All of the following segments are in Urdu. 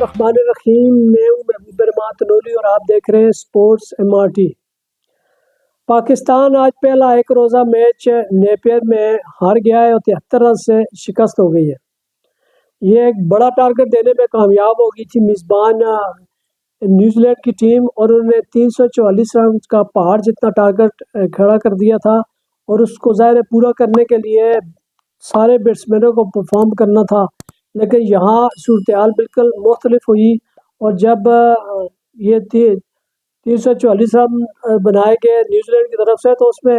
الرحمن الرحیم، میں ہوں محبوب رحمان تنولی اور آپ دیکھ رہے ہیں سپورٹس MRT۔ پاکستان آج پہلا ایک روزہ میچ نیپیر میں ہار گیا ہے اور 73 رن سے شکست ہو گئی ہے۔ یہ ایک بڑا ٹارگٹ دینے میں کامیاب ہو گئی تھی میزبان نیوزی لینڈ کی ٹیم، اور انہوں نے 344 رن کا پہاڑ جتنا ٹارگٹ کھڑا کر دیا تھا، اور اس کو ظاہر پورا کرنے کے لیے سارے بیٹسمینوں کو پرفارم کرنا تھا۔ لیکن یہاں صورتحال بالکل مختلف ہوئی، اور جب یہ 344 رن بنائے گئے نیوزی لینڈ کی طرف سے، تو اس میں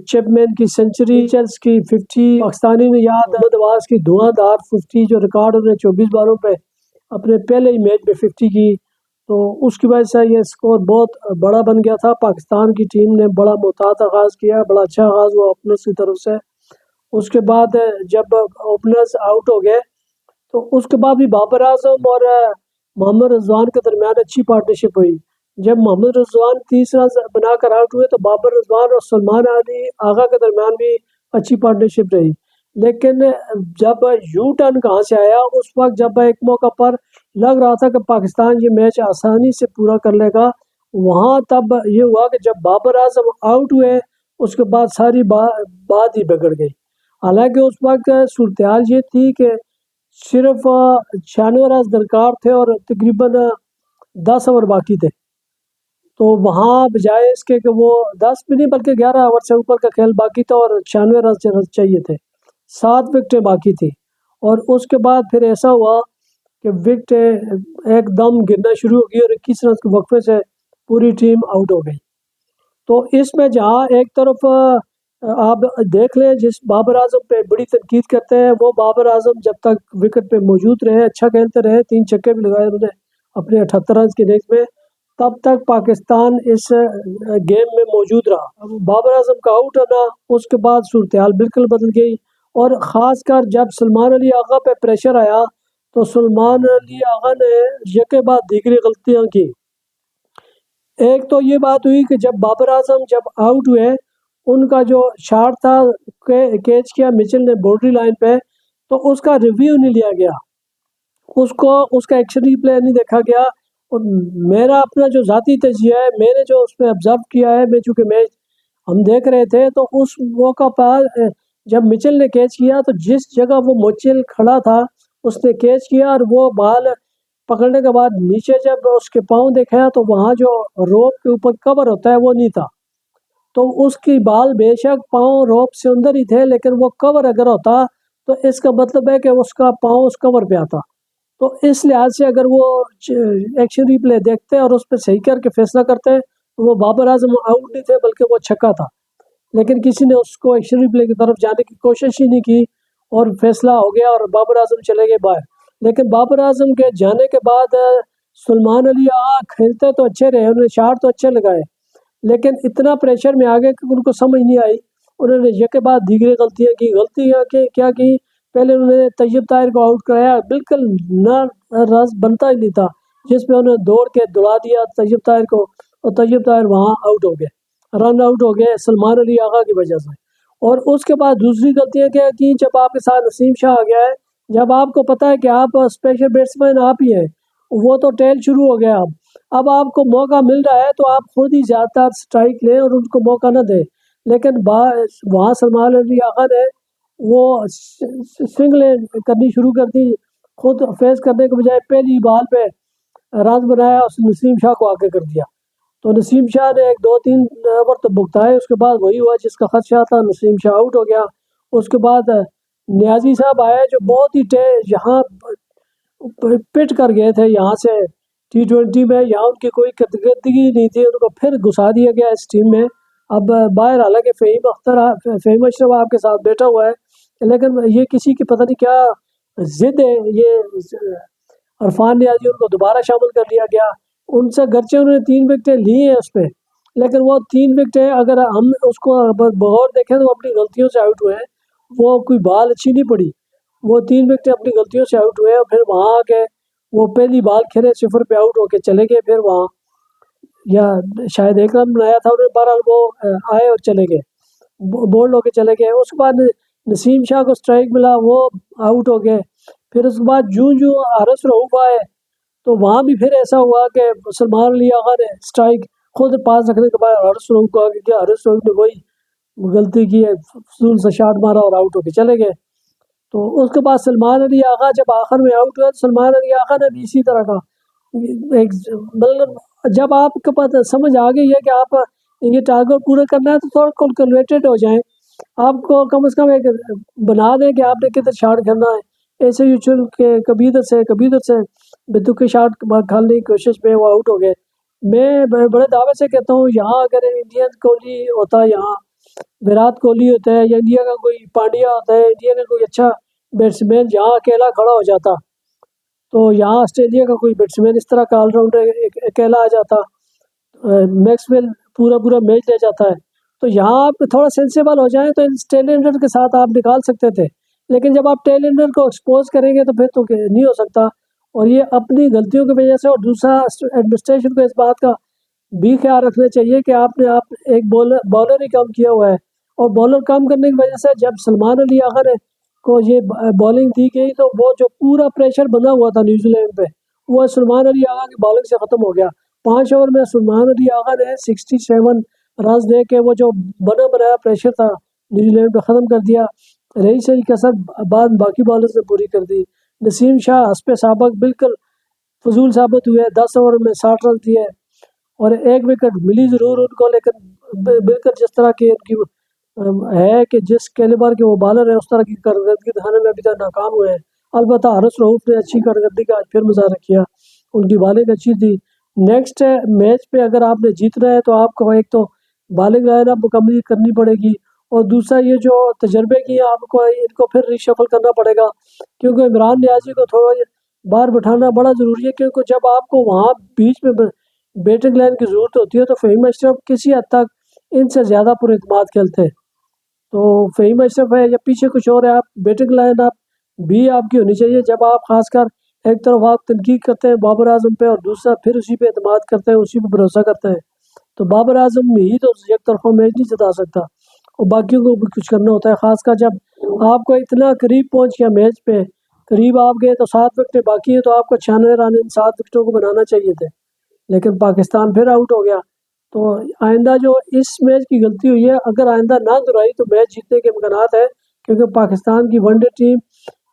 چیپمین کی سنچری، چلس کی 50، پاکستانی نے یاد احمد عباس کی دھواں دھار 50 جو ریکارڈ انہوں نے 24 بالوں پہ اپنے پہلے ہی میچ میں 50 کی، تو اس کی وجہ سے یہ سکور بہت بڑا بن گیا تھا۔ پاکستان کی ٹیم نے بڑا محتاط آغاز کیا، بڑا اچھا آغاز ہوا اوپنرز کی طرف سے۔ اس کے بعد جب اوپنرز آؤٹ ہو گئے تو اس کے بعد بھی بابر اعظم اور محمد رضوان کے درمیان اچھی پارٹنرشپ ہوئی۔ جب محمد رضوان 30 رن بنا کر آؤٹ ہوئے تو بابر رضوان اور سلمان علی آغا کے درمیان بھی اچھی پارٹنرشپ رہی۔ لیکن جب یو ٹرن کہاں سے آیا، اس وقت جب ایک موقع پر لگ رہا تھا کہ پاکستان یہ میچ آسانی سے پورا کر لے گا، وہاں تب یہ ہوا کہ جب بابر اعظم آؤٹ ہوئے اس کے بعد ساری بات ہی بگڑ گئی۔ حالانکہ اس وقت صورتحال یہ تھی کہ صرف 96 رن درکار تھے اور تقریباً 10 اوور باقی تھے، تو وہاں بجائے اس کے کہ وہ 10 بھی نہیں بلکہ 11 اوور سے اوپر کا کھیل باقی تھا اور 96 رن چاہیے تھے، 7 وکٹیں باقی تھی، اور اس کے بعد پھر ایسا ہوا کہ وکٹیں ایک دم گرنا شروع ہو گئی اور 21 رن کے وقفے سے پوری ٹیم آؤٹ ہو گئی۔ تو اس میں جہاں ایک طرف آپ دیکھ لیں جس بابر اعظم پہ بڑی تنقید کرتے ہیں، وہ بابر اعظم جب تک وکٹ پہ موجود رہے، اچھا کھیلتے رہے، 3 چھکے بھی لگائے انہوں نے اپنے 78 رن کی اننگز میں، تب تک پاکستان اس گیم میں موجود رہا۔ بابر اعظم کا آؤٹ ہونا، اس کے بعد صورتحال بالکل بدل گئی، اور خاص کر جب سلمان علی آغا پہ پریشر آیا تو سلمان علی آغا نے یکے بعد دیگری غلطیاں کی۔ ایک تو یہ بات ہوئی کہ جب بابر اعظم جب آؤٹ ہوئے، ان کا جو شاٹ تھا کیچ کیا مچل نے باؤنڈری لائن پہ، تو اس کا ریویو نہیں لیا گیا، اس کا ایکشن ریپلے نہیں دیکھا گیا۔ اور میرا اپنا جو ذاتی تجزیہ ہے، میں نے جو اس پہ آبزرو کیا ہے، میں چونکہ میچ ہم دیکھ رہے تھے، تو اس موقع پر جب مچل نے کیچ کیا تو جس جگہ وہ مچل کھڑا تھا اس نے کیچ کیا، اور وہ بال پکڑنے کے بعد نیچے جب اس کے پاؤں دیکھا تو وہاں جو روپ کے اوپر کور ہوتا ہے وہ نہیں تھا، تو اس کی بال بے شک پاؤں روپ سے اندر ہی تھے، لیکن وہ کور اگر ہوتا تو اس کا مطلب ہے کہ اس کا پاؤں اس کور پہ آتا۔ تو اس لحاظ سے اگر وہ ایکشن ریپلے دیکھتے اور اس پہ صحیح کر کے فیصلہ کرتے تو وہ بابر اعظم آؤٹ نہیں تھے بلکہ وہ چھکا تھا، لیکن کسی نے اس کو ایکشن ریپلے کی طرف جانے کی کوشش ہی نہیں کی اور فیصلہ ہو گیا اور بابر اعظم چلے گئے باہر۔ لیکن بابر اعظم کے جانے کے بعد سلمان علی کھیلتے تو اچھے رہے، انہوں نے شاٹ تو اچھے لگائے، لیکن اتنا پریشر میں آ گئے کہ ان کو سمجھ نہیں آئی، انہوں نے یکے بعد دیگرے غلطیاں کیا کی۔ پہلے انہوں نے طیب طاہر کو آؤٹ کرایا، بالکل نہ رن بنتا ہی نہیں تھا، جس میں انہوں نے دوڑ کے دڑا دیا طیب طاہر کو، اور طیب طاہر وہاں آؤٹ ہو گئے، رن آؤٹ ہو گئے سلمان علی آغا کی وجہ سے۔ اور اس کے بعد دوسری غلطیاں کیا کی، جب آپ کے ساتھ نسیم شاہ آ گیا ہے، جب آپ کو پتہ ہے کہ آپ اسپیشل بیٹسمین آپ ہی ہیں، وہ تو ٹیل شروع ہو گیا، اب آپ کو موقع مل رہا ہے تو آپ خود ہی زیادہ تر سٹرائک لیں اور ان کو موقع نہ دیں، لیکن وہاں سلمان علی آغا نے وہ سنگلیں کرنی شروع کر دی، خود فیس کرنے کے بجائے پہلی بال پہ رن بنایا، اس نسیم شاہ کو آگے کر دیا، تو نسیم شاہ نے 2-3 اوور تو بھگتائے، اس کے بعد وہی ہوا جس کا خدشہ تھا، نسیم شاہ آؤٹ ہو گیا۔ اس کے بعد نیازی صاحب آئے جو بہت ہی یہاں پٹ کر گئے تھے، یہاں سے T20 میں یہاں ان کی کوئی کارکردگی نہیں تھی، ان کو پھر گھسا دیا گیا اس ٹیم میں۔ اب باہر حالانکہ فہیم اشرف آپ کے ساتھ بیٹھا ہوا ہے، لیکن یہ کسی کی پتہ نہیں کیا ضد ہے، یہ عرفان نیازی ان کو دوبارہ شامل کر لیا گیا، ان سے گرچہ انہوں نے 3 وکٹیں لی ہیں اس پہ، لیکن وہ 3 وکٹیں اگر ہم اس کو بغور دیکھیں تو اپنی غلطیوں سے آؤٹ ہوئے ہیں، وہ کوئی بال اچھی نہیں پڑی، وہ 3 وکٹیں اپنی غلطیوں سے آؤٹ ہوئے، اور پھر وہاں آ کے وہ پہلی بال کھیلے 0 پہ آؤٹ ہو کے چلے گئے، پھر وہاں یا شاید 1 رن بنایا تھا انہوں نے، بہرحال وہ آئے اور چلے گئے، بولڈ ہو کے چلے گئے۔ اس کے بعد نسیم شاہ کو سٹرائک ملا، وہ آؤٹ ہو گئے۔ پھر اس کے بعد جو حارث رؤوف آئے تو وہاں بھی پھر ایسا ہوا کہ سلمان علی آغا نے اسٹرائک خود پاس رکھنے کے بعد ہارس روف کو آگے کیا، ہارس روف نے وہی غلطی کی ہے، فضول سے شاٹ مارا اور آؤٹ ہو کے چلے گئے۔ تو اس کے بعد سلمان علی آغا جب آخر میں آؤٹ ہوا تو سلمان علی آغا نے بھی اسی طرح کا ایک مطلب جب آپ کے پاس سمجھ آ گئی ہے کہ آپ یہ ٹارگیٹ پورا کرنا ہے تو تھوڑا کیلکولیٹڈ ہو جائیں، آپ کو کم از کم ایک بنا دیں کہ آپ نے کدھر شاٹ کرنا ہے، ایسے ہی چل کے کبھی ادھر سے بدو کے شاٹ کھالنے کی کوشش میں وہ آؤٹ ہو گئے۔ میں بڑے دعوے سے کہتا ہوں یہاں اگر انڈین کوہلی ہوتا، یہاں وراٹ کوہلی ہوتا ہے یا انڈیا کا کوئی پانڈیا ہوتا ہے، انڈیا کا کوئی اچھا بیٹسمین جہاں اکیلا کھڑا ہو جاتا، تو یہاں آسٹریلیا کا کوئی بیٹسمین اس طرح کا آل راؤنڈر اکیلا آ جاتا، میکس ویل پورا میچ لے جاتا ہے، تو یہاں آپ تھوڑا سینسیبل ہو جائیں تو اس ٹیل اینڈر کے ساتھ آپ نکال سکتے تھے، لیکن جب آپ ٹیل اینڈر کو ایکسپوز کریں گے تو پھر تو نہیں ہو سکتا، اور یہ اپنی غلطیوں کی وجہ سے، اور دوسرا ایڈمنسٹریشن کو اس بات کا بھی خیال رکھنا چاہیے کہ آپ نے ایک بالر ہی کم کیا ہوا ہے، اور بالر کم کرنے کی وجہ سے جب سلمان علی آغا نے کو یہ بالنگ دی گئی تو وہ جو پورا پریشر بنا ہوا تھا نیوزی لینڈ پہ وہ سلمان علی آغا کی بالنگ سے ختم ہو گیا۔ 5 اوور میں سلمان علی آغا نے 67 رنز دے کے وہ جو بنا بنایا پریشر تھا نیوزی لینڈ پہ ختم کر دیا۔ رہی صحیح کسر بعد باقی بالرز نے پوری کر دی۔ نسیم شاہ حسب سابق بالکل فضول ثابت ہوئے، 10 اوور میں 60 رنز دیے اور ایک وکٹ ملی ضرور ان کو، لیکن بالکل جس طرح کی ان کی ہے کہ جس کیلیبر کے وہ بالر ہیں اس طرح کی کارکردگی دکھانے میں ابھی تک ناکام ہوئے ہیں۔ البتہ ہارس رؤف نے اچھی کارکردگی کا آج پھر مظاہرہ کیا، ان کی بالنگ اچھی تھی۔ نیکسٹ میچ پہ اگر آپ نے جیتنا ہے تو آپ کو ایک تو بالنگ لائن اپ مکمل کرنی پڑے گی، اور دوسرا یہ جو تجربے کی آپ کو ان کو پھر ریشفل کرنا پڑے گا، کیونکہ عمران نیازی کو تھوڑا باہر بٹھانا بڑا ضروری ہے، کیونکہ جب آپ کو وہاں بیچ میں بیٹنگ لائن کی ضرورت ہوتی ہے تو فہیم اشرف کسی حد تک ان سے زیادہ پر اعتماد کھیلتے ہیں، تو فہیم اشرف ہے یا پیچھے کچھ اور ہے، آپ بیٹنگ لائن آپ بھی آپ کی ہونی چاہیے، جب آپ خاص کر ایک طرف آپ تنقید کرتے ہیں بابر اعظم پہ اور دوسرا پھر اسی پہ اعتماد کرتے ہیں، اسی پہ بھروسہ کرتے ہیں، تو بابر اعظم ہی تو ایک طرفہ میچ نہیں جتا سکتا، اور باقیوں کو بھی کچھ کرنا ہوتا ہے، خاص کر جب آپ کو اتنا قریب پہنچ گیا میچ پہ، قریب آپ گئے تو 7 وکٹیں باقی ہیں تو آپ کو 96 رن ان 7 وکٹوں کو بنانا چاہیے تھے، لیکن پاکستان پھر آؤٹ ہو گیا۔ تو آئندہ جو اس میچ کی غلطی ہوئی ہے اگر آئندہ نہ دہرائی تو میچ جیتنے کے امکانات ہیں، کیونکہ پاکستان کی ون ڈے ٹیم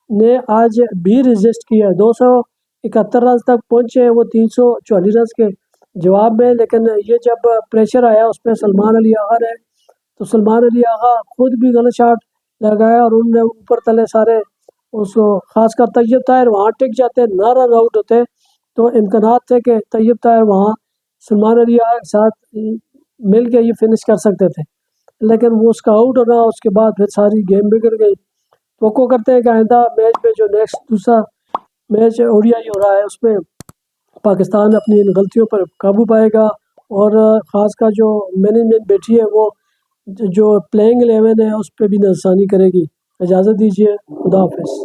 نے آج بھی ریزسٹ کیا، 271 رنز تک پہنچے ہیں وہ 344 رنز کے جواب میں، لیکن یہ جب پریشر آیا اس پہ سلمان علی آغا نے، تو سلمان علی آغا خود بھی غلط شاٹ لگایا اور انہوں نے اوپر تلے سارے اس کو، خاص کر طیب طاہر وہاں ٹک جاتے، نہ رن آؤٹ ہوتے تو امکانات تھے کہ طیب طاہر وہاں سلمان علی آغا کے ساتھ مل کے یہ فنش کر سکتے تھے، لیکن وہ اس کا آؤٹ ہونا اس کے بعد پھر ساری گیم بگڑ گئی۔ توقع کرتے ہیں کہ آئندہ میچ میں جو نیکسٹ دوسرا میچ او ڈی آئی ہو رہا ہے اس میں پاکستان اپنی ان غلطیوں پر قابو پائے گا، اور خاص کر جو مینجمنٹ بیٹھی ہے وہ جو پلینگ 11 ہے اس پہ بھی نظرثانی کرے گی۔ اجازت دیجیے، خدا حافظ۔